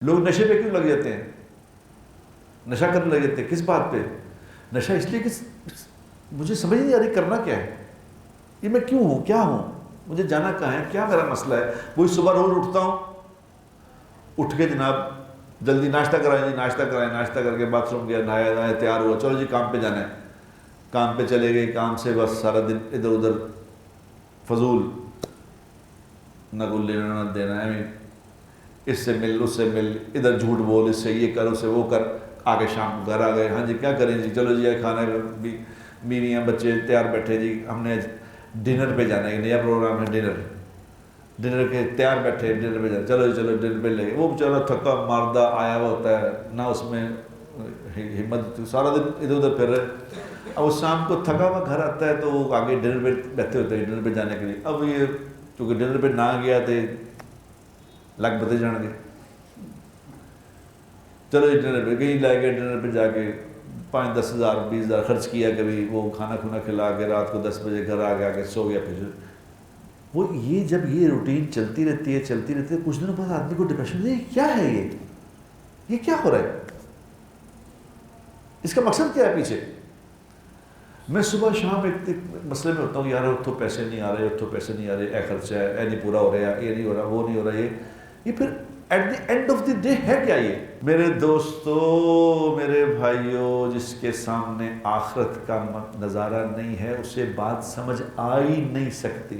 लोग नशे पे क्यों लग जाते हैं, नशा करने लग जाते हैं, किस बात पे? नशा इसलिए कि मुझे समझ नहीं आ रही करना क्या है, ये मैं क्यों हूँ, क्या हूँ, मुझे जाना कहाँ है, क्या मेरा मसला है। वही सुबह रोज उठता हूँ, उठ के जनाब जल्दी नाश्ता कराएं जी, नाश्ता कराएं, नाश्ता करके बाथरूम गया, नहाया नहाया, तैयार हुआ, चलो जी काम पे जाना है। काम पे चले गए, काम से बस सारा दिन इधर उधर फजूल, न कुछ लेना न देना, इससे मिल उससे मिल, इधर झूठ बोल, इससे ये कर उससे वो कर, आगे शाम को घर आ गए, हाँ जी क्या करें जी, चलो जी ये खाना भी, बीवियाँ बच्चे तैयार बैठे जी, हमने डिनर पे जाना है, नया प्रोग्राम है डिनर, डिनर के तैयार बैठे, डिनर पे जाना, चलो जी चलो डिनर पे ले, वो बेचारा थका मारदा आया हुआ होता है ना, उसमें हिम्मत, सारा दिन इधर उधर फिर रहे। अब वो शाम को थका हुआ घर आता है तो वो आगे डिनर पे बैठे होते हैं डिनर पे जाने के लिए। अब ये चूँकि डिनर पे ना गया तो लग बते जाएंगे, चलो जी डिनर पे कहीं ला गए, डिनर पे जाके 5-10 हज़ार 20 हज़ार खर्च किया, कभी वो खाना खुना खिला के रात को 10 बजे घर आ गया के सो गया। फिर वो ये जब ये रूटीन चलती रहती है कुछ दिनों बाद आदमी को डिप्रेशन, ये क्या है, ये क्या हो रहा है, इसका मकसद क्या है पीछे। मैं सुबह शाम एक मसले में होता हूँ, यार उठो पैसे नहीं आ रहे, उठो पैसे नहीं आ रहे, ए खर्चा है, ए नहीं पूरा हो रहा, ये नहीं हो रहा, वो नहीं हो रहा, ये फिर at the end of the day है क्या ये। मेरे दोस्तों, मेरे भाइयों, जिसके सामने आखिरत का नज़ारा नहीं है उसे बात समझ आ ही नहीं सकती।